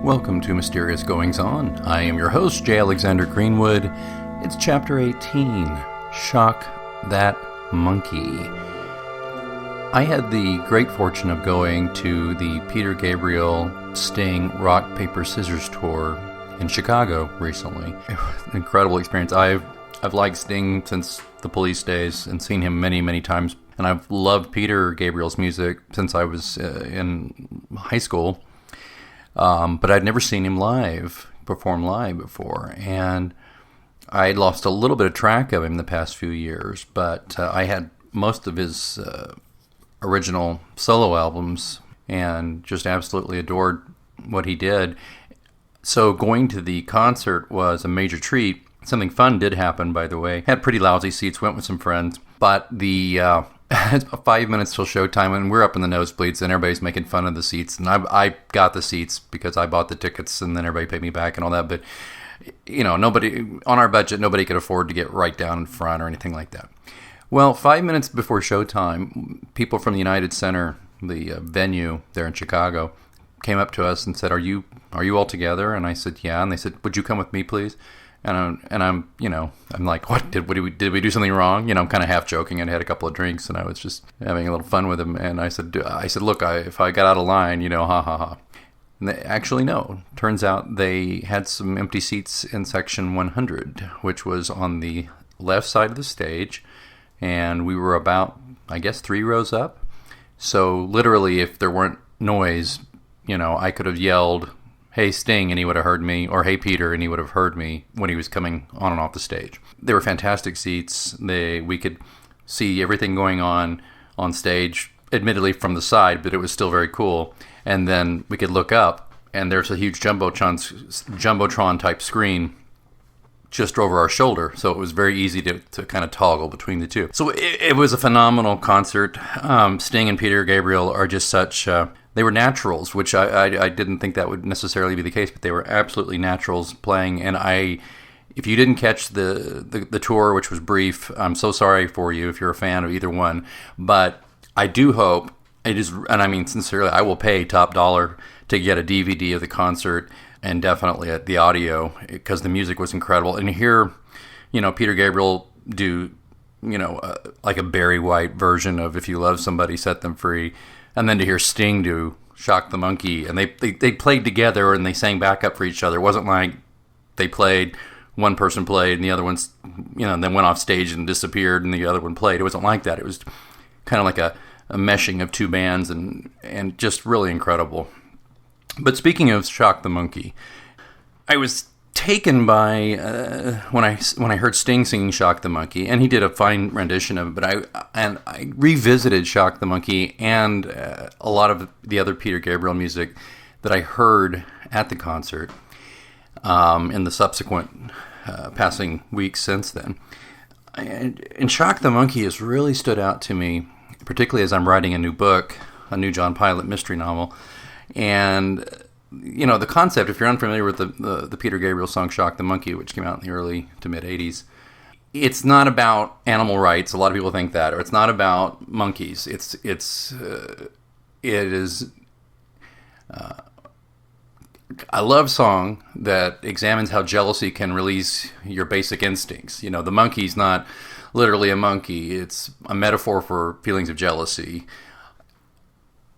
Welcome to Mysterious Goings On. I am your host, J. Alexander Greenwood. It's Chapter 18, Shock That Monkey. I had the great fortune of going to the Peter Gabriel Sting Rock, Paper, Scissors tour in Chicago recently. It was an incredible experience. I've liked Sting since the Police days and seen him many, many times. And I've loved Peter Gabriel's music since I was in high school. But I'd never seen him perform live before, and I'd lost a little bit of track of him the past few years, but I had most of his original solo albums and just absolutely adored what he did. So going to the concert was a major treat. Something fun did happen, by the way. Had pretty lousy seats, went with some friends, but the... It's 5 minutes till showtime, and we're up in the nosebleeds, and everybody's making fun of the seats. And I got the seats because I bought the tickets, and then everybody paid me back and all that. But, you know, nobody on our budget, nobody could afford to get right down in front or anything like that. Well, 5 minutes before showtime, people from the United Center, the venue there in Chicago, came up to us and said, "Are you all together?" And I said, "Yeah." And they said, "Would you come with me, please?" And I'm like, what, did we do something wrong? You know, I'm kind of half joking. I'd had a couple of drinks and I was just having a little fun with him. And I said, look, if I got out of line, you know, ha ha ha. And actually, no. Turns out they had some empty seats in section 100, which was on the left side of the stage. And we were about, I guess, 3 rows up. So literally, if there weren't noise, you know, I could have yelled, "Hey Sting," and he would have heard me, or "Hey Peter," and he would have heard me when he was coming on and off the stage. They were fantastic seats. We could see everything going on stage, admittedly from the side, but it was still very cool. And then we could look up, and there's a huge Jumbotron type screen just over our shoulder, so it was very easy to kind of toggle between the two. So it was a phenomenal concert. Sting and Peter Gabriel are just such... They were naturals, which I didn't think that would necessarily be the case, but they were absolutely naturals playing. And if you didn't catch the tour, which was brief, I'm so sorry for you if you're a fan of either one. But I do hope it is, and I mean sincerely, I will pay top dollar to get a DVD of the concert and definitely at the audio because the music was incredible. And hear, you know, Peter Gabriel do, you know, like a Barry White version of "If You Love Somebody, Set Them Free." And then to hear Sting do "Shock the Monkey," and they played together and they sang back up for each other. It wasn't like they played, one person played and the other one's, you know, then went off stage and disappeared and the other one played. It wasn't like that. It was kind of like a meshing of two bands and just really incredible. But speaking of "Shock the Monkey," I was taken by when I heard Sting singing "Shock the Monkey," and he did a fine rendition of it. But I revisited "Shock the Monkey" and a lot of the other Peter Gabriel music that I heard at the concert in the subsequent passing weeks since then. And "Shock the Monkey" has really stood out to me, particularly as I'm writing a new book, a new John Pilot mystery novel, and you know, the concept, if you're unfamiliar with the Peter Gabriel song "Shock the Monkey," which came out in the early to mid 80s, it's not about animal rights. A lot of people think that, or it's not about monkeys. It is a love song that examines how jealousy can release your basic instincts. You know, the monkey's not literally a monkey. It's a metaphor for feelings of jealousy.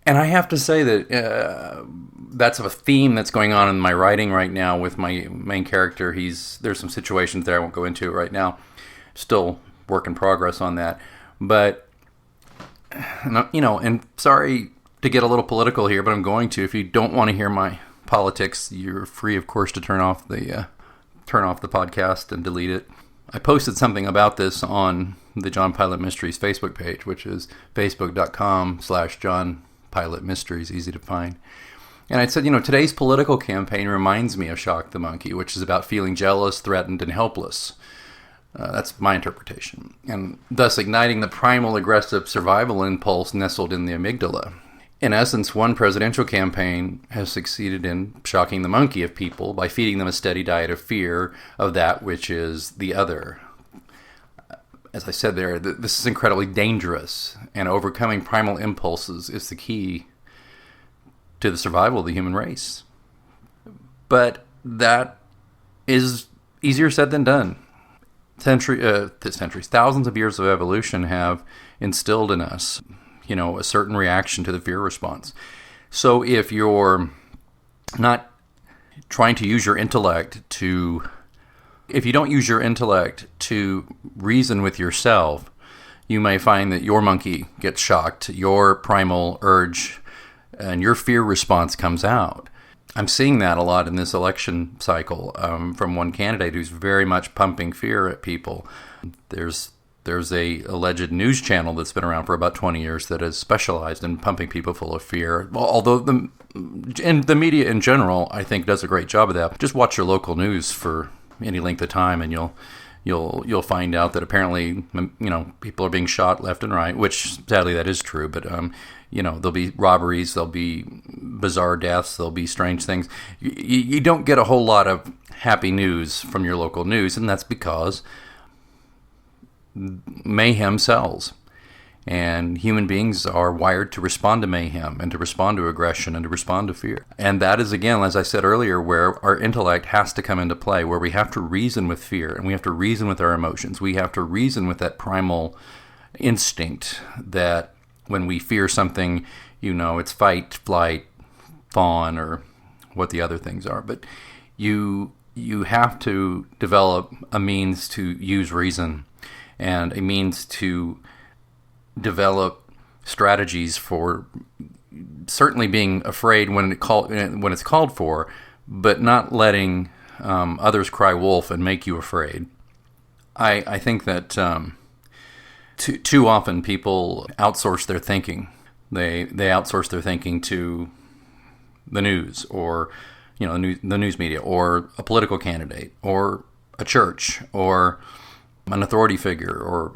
And I have to say that that's a theme that's going on in my writing right now with my main character. There's some situations there I won't go into right now. Still work in progress on that. But, you know, and sorry to get a little political here, but I'm going to. If you don't want to hear my politics, you're free, of course, to turn off the podcast and delete it. I posted something about this on the John Pilot Mysteries Facebook page, which is facebook.com/John Pilot Mysteries, easy to find. And I said, today's political campaign reminds me of Shock the Monkey, which is about feeling jealous, threatened, and helpless. That's my interpretation. And thus igniting the primal aggressive survival impulse nestled in the amygdala. In essence, one presidential campaign has succeeded in shocking the monkey of people by feeding them a steady diet of fear of that which is the other. As I said there, this is incredibly dangerous, and overcoming primal impulses is the key to the survival of the human race. But that is easier said than done. Thousands of years of evolution have instilled in us, a certain reaction to the fear response. So if you're not trying to use your intellect if you don't use your intellect to reason with yourself, you may find that your monkey gets shocked, your primal urge and your fear response comes out. I'm seeing that a lot in this election cycle from one candidate who's very much pumping fear at people. There's a alleged news channel that's been around for about 20 years that has specialized in pumping people full of fear. Although the media in general, I think, does a great job of that. Just watch your local news for any length of time, and you'll find out that apparently, people are being shot left and right, which sadly that is true. But there'll be robberies, there'll be bizarre deaths, there'll be strange things. You don't get a whole lot of happy news from your local news, and that's because mayhem sells. And human beings are wired to respond to mayhem and to respond to aggression and to respond to fear. And that is, again, as I said earlier, where our intellect has to come into play, where we have to reason with fear and we have to reason with our emotions. We have to reason with that primal instinct that when we fear something, it's fight, flight, fawn, or what the other things are. But you have to develop a means to use reason and a means to develop strategies for certainly being afraid when it's called for, but not letting others cry wolf and make you afraid. I think that too often people outsource their thinking. They outsource their thinking to the news, or the news media, or a political candidate, or a church, or an authority figure, or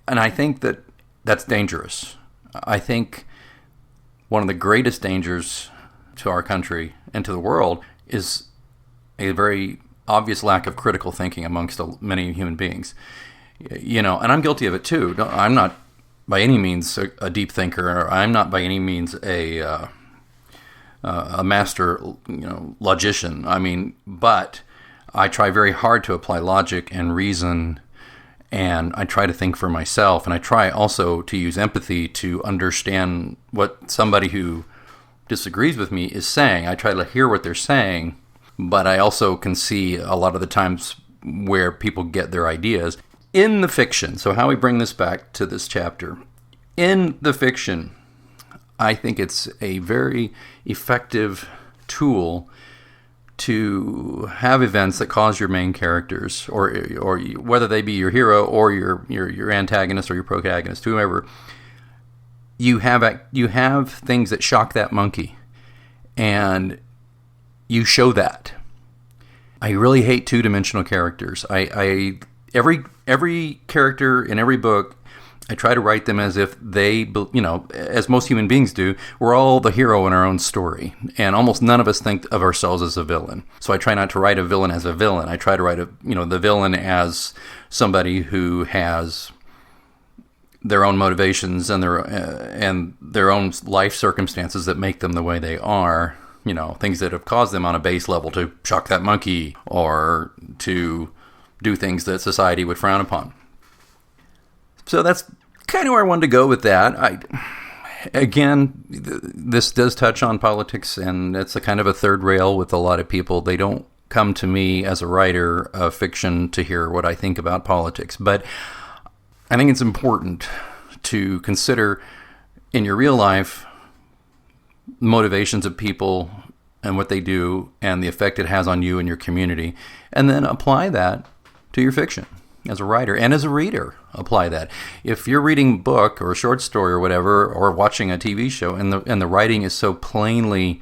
and I think that that's dangerous. I think one of the greatest dangers to our country and to the world is a very obvious lack of critical thinking amongst many human beings. And I'm guilty of it too. I'm not by any means a deep thinker. I'm not by any means a master, logician. But I try very hard to apply logic and reason, and I try to think for myself, and I try also to use empathy to understand what somebody who disagrees with me is saying. I try to hear what they're saying, but I also can see a lot of the times where people get their ideas. In the fiction, so how we bring this back to this chapter, in the fiction, I think it's a very effective tool to have events that cause your main characters, or whether they be your hero or your antagonist or your protagonist, whomever, you have things that shock that monkey, and you show that. I really hate two-dimensional characters. Every character in every book, I try to write them as if they, as most human beings do, we're all the hero in our own story. And almost none of us think of ourselves as a villain. So I try not to write a villain as a villain. I try to write the villain as somebody who has their own motivations and their own life circumstances that make them the way they are. Things that have caused them on a base level to shock that monkey or to do things that society would frown upon. So that's kind of where I wanted to go with that. This does touch on politics, and it's a kind of a third rail with a lot of people. They don't come to me as a writer of fiction to hear what I think about politics. But I think it's important to consider in your real life motivations of people and what they do and the effect it has on you and your community, and then apply that to your fiction. as a writer and as a reader. Apply that. If you're reading a book or a short story or whatever, or watching a TV show, and the writing is so plainly,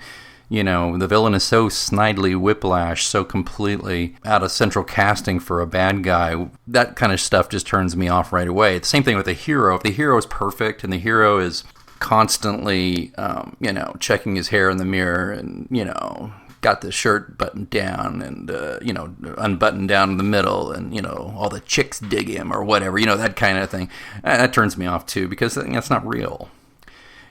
the villain is so snidely whiplash, so completely out of central casting for a bad guy, that kind of stuff just turns me off right away. It's the same thing with the hero. If the hero is perfect and the hero is constantly, checking his hair in the mirror and, got the shirt buttoned down and, unbuttoned down in the middle and, all the chicks dig him or whatever, that kind of thing, that turns me off too, because that's not real.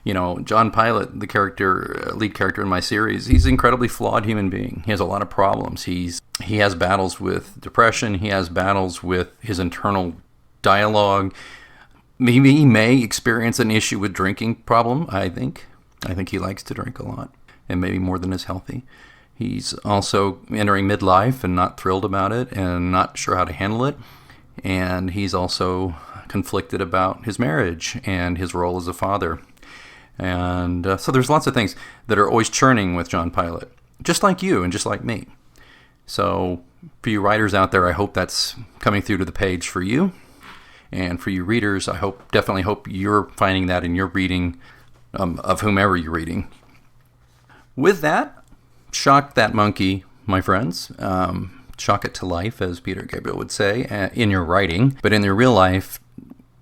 John Pilot, the lead character in my series, he's an incredibly flawed human being. He has a lot of problems. He has battles with depression. He has battles with his internal dialogue. Maybe he may experience an issue with drinking problem, I think. I think he likes to drink a lot, and maybe more than is healthy. He's also entering midlife and not thrilled about it and not sure how to handle it. And he's also conflicted about his marriage and his role as a father. And so there's lots of things that are always churning with John Pilot, just like you and just like me. So for you writers out there, I hope that's coming through to the page for you. And for you readers, I definitely hope you're finding that in your reading of whomever you're reading. With that, shock that monkey, my friends. Shock it to life, as Peter Gabriel would say, in your writing. But in your real life,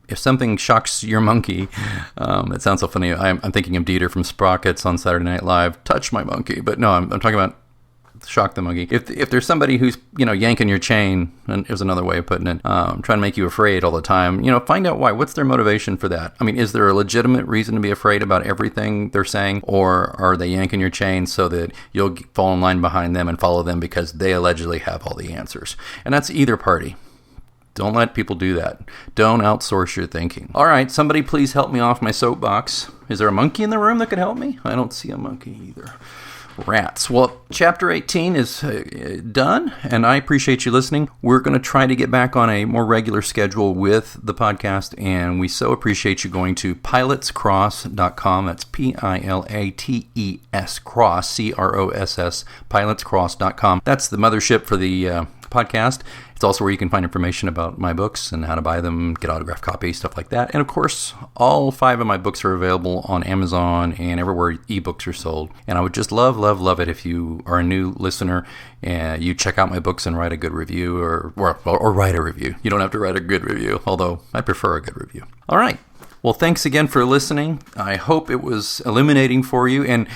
if something shocks your monkey, it sounds so funny. I'm thinking of Dieter from Sprockets on Saturday Night Live. Touch my monkey, but no, I'm talking about shock the monkey. If there's somebody who's yanking your chain, and there's another way of putting it, trying to make you afraid all the time, find out why. What's their motivation for that? I mean, is there a legitimate reason to be afraid about everything they're saying, or are they yanking your chain so that you'll fall in line behind them and follow them because they allegedly have all the answers? And that's either party. Don't let people do that. Don't outsource your thinking. All right, somebody please help me off my soapbox. Is there a monkey in the room that could help me? I don't see a monkey either. Rats. Well, chapter 18 is done, and I appreciate you listening. We're going to try to get back on a more regular schedule with the podcast, and we so appreciate you going to pilotscross.com. That's Pilates cross, CROSS, pilotscross.com. That's the mothership for the podcast. It's also where you can find information about my books and how to buy them, get autographed copies, stuff like that. And of course, all 5 of my books are available on Amazon and everywhere ebooks are sold. And I would just love it if you are a new listener and you check out my books and write a good review or write a review. You don't have to write a good review, although I prefer a good review. All right. Well, thanks again for listening. I hope it was illuminating for you. And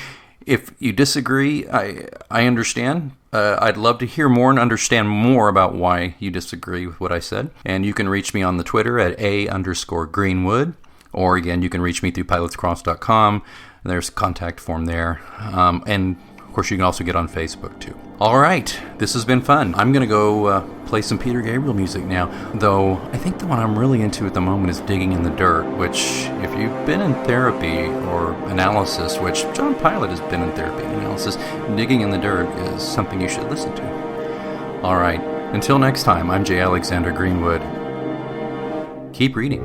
if you disagree, I understand. I'd love to hear more and understand more about why you disagree with what I said. And you can reach me on the Twitter at @A_Greenwood. Or again, you can reach me through pilotscross.com. There's a contact form there. And of course, you can also get on Facebook too. All right, this has been fun. I'm going to go play some Peter Gabriel music now. Though I think the one I'm really into at the moment is Digging in the Dirt, which if you've been in therapy or analysis, which John Pilot has been in therapy and analysis, Digging in the Dirt is something you should listen to. All right, until next time, I'm J. Alexander Greenwood. Keep reading.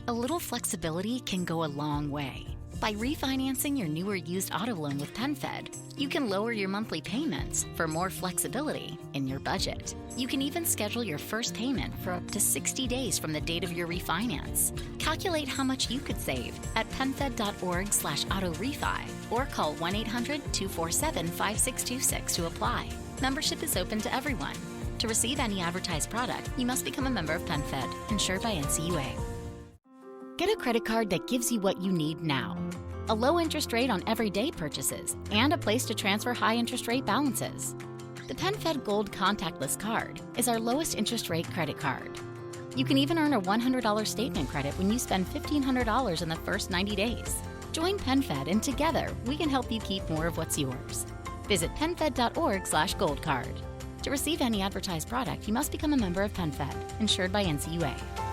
A little flexibility can go a long way. By refinancing your new or used auto loan with PenFed, you can lower your monthly payments for more flexibility in your budget. You can even schedule your first payment for up to 60 days from the date of your refinance. Calculate how much you could save at penfed.org/auto-refi or call 1-800-247-5626 to apply. Membership is open to everyone. To receive any advertised product, you must become a member of PenFed, insured by NCUA. Get a credit card that gives you what you need now. A low interest rate on everyday purchases and a place to transfer high interest rate balances. The PenFed Gold Contactless Card is our lowest interest rate credit card. You can even earn a $100 statement credit when you spend $1,500 in the first 90 days. Join PenFed and together we can help you keep more of what's yours. Visit PenFed.org/goldcard. To receive any advertised product, you must become a member of PenFed, insured by NCUA.